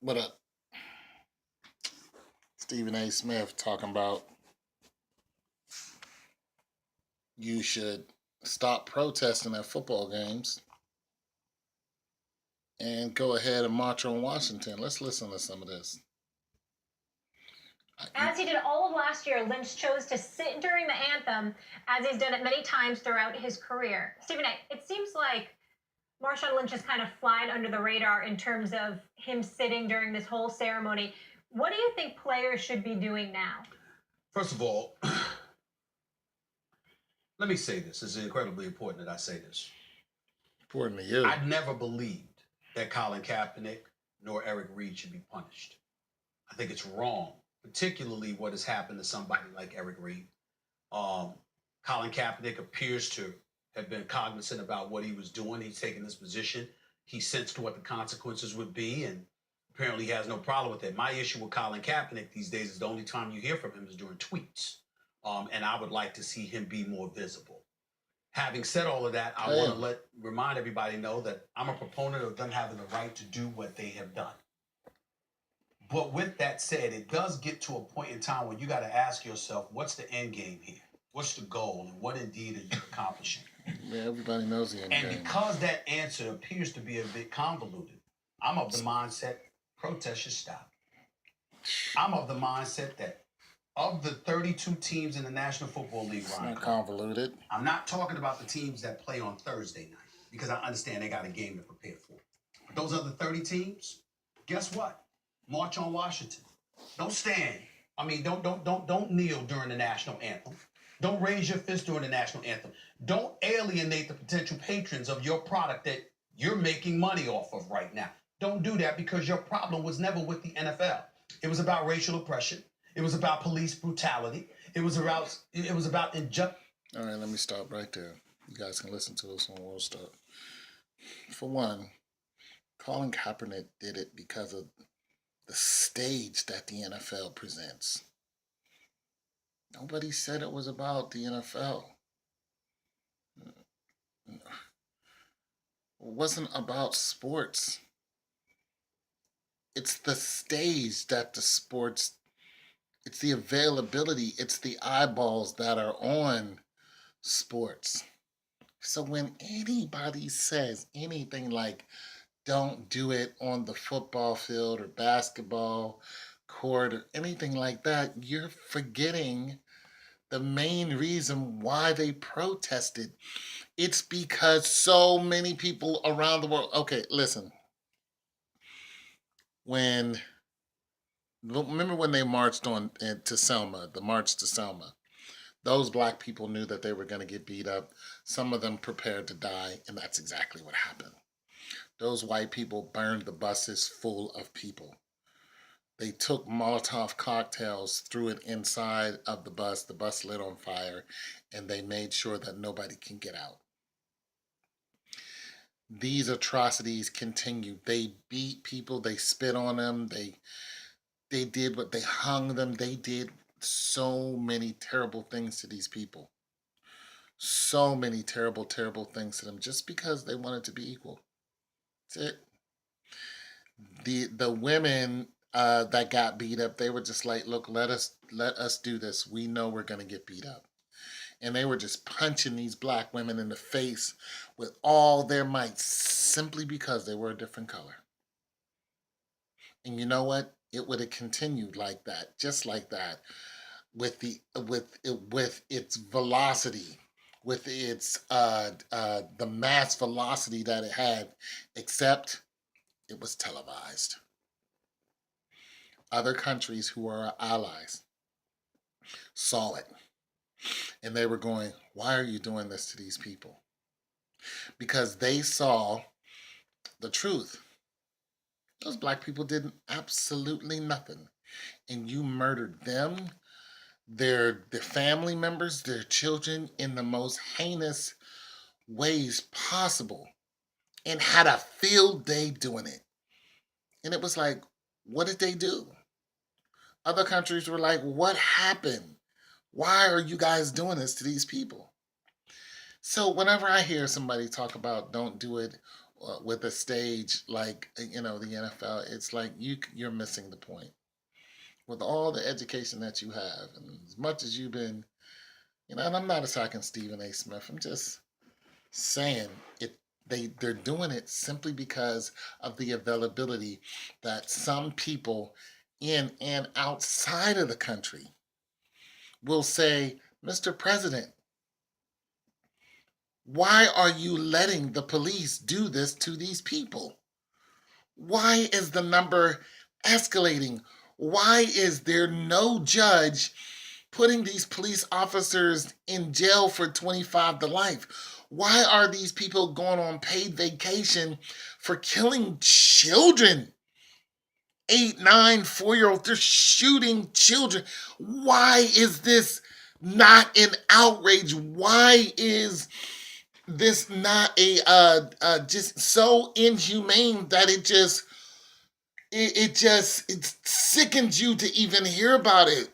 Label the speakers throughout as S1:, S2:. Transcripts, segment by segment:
S1: What up? Stephen A. Smith talking about you should stop protesting at football games and go ahead and march on Washington. Let's listen to some of this.
S2: As he did all of last year, Lynch chose to sit during the anthem, as he's done it many times throughout his career. Stephen A., it seems like Marshawn Lynch has kind of flied under the radar in terms of him sitting during this whole ceremony. What do you think players should be doing now?
S3: First of all, let me say this. It's incredibly important that I say this.
S1: Important to you.
S3: I never believed that Colin Kaepernick nor Eric Reid should be punished. I think it's wrong, particularly what has happened to somebody like Eric Reid. Colin Kaepernick appears to have been cognizant about what he was doing. He's taken this position. He sensed what the consequences would be, and apparently he has no problem with it. My issue with Colin Kaepernick these days is the only time you hear from him is during tweets. And I would like to see him be more visible. Having said all of that, I want to remind everybody know that I'm a proponent of them having the right to do what they have done. But with that said, it does get to a point in time when you got to ask yourself, what's the end game here? What's the goal? And what indeed are you accomplishing?
S1: Yeah, everybody knows the end game.
S3: And because that answer appears to be a bit convoluted, I'm of the mindset protest should stop. I'm of the mindset that of the 32 teams in the National Football League,
S1: it's not convoluted.
S3: I'm not talking about the teams that play on Thursday night because I understand they got a game to prepare for. But those other 30 teams, guess what? March on Washington. Don't stand. I mean, don't kneel during the national anthem. Don't raise your fist during the national anthem. Don't alienate the potential patrons of your product that you're making money off of right now. Don't do that because your problem was never with the NFL. It was about racial oppression. It was about police brutality. It was about injustice.
S1: All right, let me stop right there. You guys can listen to this one. We'll stop. For one, Colin Kaepernick did it because of the stage that the NFL presents. Nobody said it was about the NFL. It wasn't about sports. It's the stage that the sports, it's the availability, it's the eyeballs that are on sports. So when anybody says anything like, don't do it on the football field or basketball court or anything like that, you're forgetting the main reason why they protested. It's because so many people around the world. Okay, listen. Remember when they marched on to Selma, the march to Selma? Those black people knew that they were going to get beat up. Some of them prepared to die, and that's exactly what happened. Those white people burned the buses full of people. They took Molotov cocktails, threw it inside of the bus lit on fire, and they made sure that nobody can get out. These atrocities continue. They beat people, they spit on them, they did what they hung them, they did so many terrible things to these people. So many terrible, terrible things to them just because they wanted to be equal. That's it. The women that got beat up, they were just like, look, let us do this. We know we're gonna get beat up. And they were just punching these black women in the face with all their might simply because they were a different color. And you know what? It would have continued like that, just like that, with its velocity, with its the mass velocity that it had, except it was televised. Other countries who are our allies saw it. And they were going, why are you doing this to these people? Because they saw the truth. Those black people did absolutely nothing. And you murdered them, their family members, their children in the most heinous ways possible. And had a field day doing it. And it was like, what did they do? Other countries were like, what happened? Why are you guys doing this to these people? So whenever I hear somebody talk about don't do it with a stage like the NFL. It's like you're missing the point. With all the education that you have, and as much as you've been, and I'm not attacking Stephen A. Smith. I'm just saying it. They're doing it simply because of the availability that some people in and outside of the country will say, Mr. President, why are you letting the police do this to these people? Why is the number escalating? Why is there no judge putting these police officers in jail for 25 to life? Why are these people going on paid vacation for killing children? 8, 9, 4-year-olds, they're shooting children. Why is this not an outrage? Why is this not just so inhumane that it sickens you to even hear about it?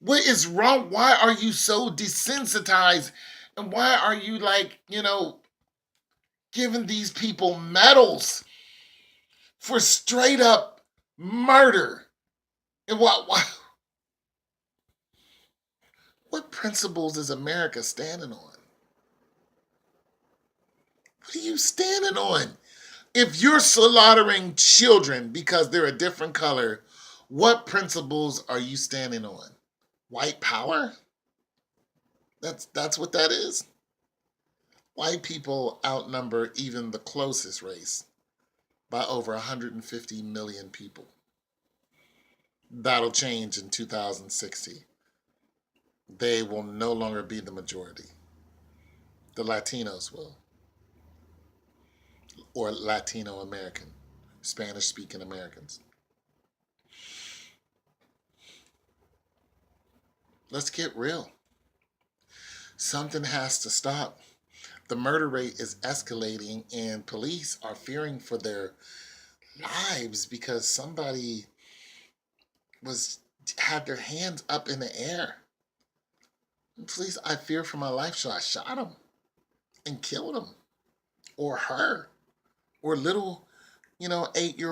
S1: What is wrong? Why are you so desensitized? And why are you giving these people medals for straight up murder? And what principles is America standing on? What are you standing on? If you're slaughtering children because they're a different color, what principles are you standing on? White power? That's what that is. White people outnumber even the closest race by over 150 million people. That'll change in 2060. They will no longer be the majority. The Latinos will. Or Latino American, Spanish-speaking Americans. Let's get real. Something has to stop. The murder rate is escalating and police are fearing for their lives because somebody had their hands up in the air. And police, I fear for my life, so I shot him and killed him or her or little, 8-year-old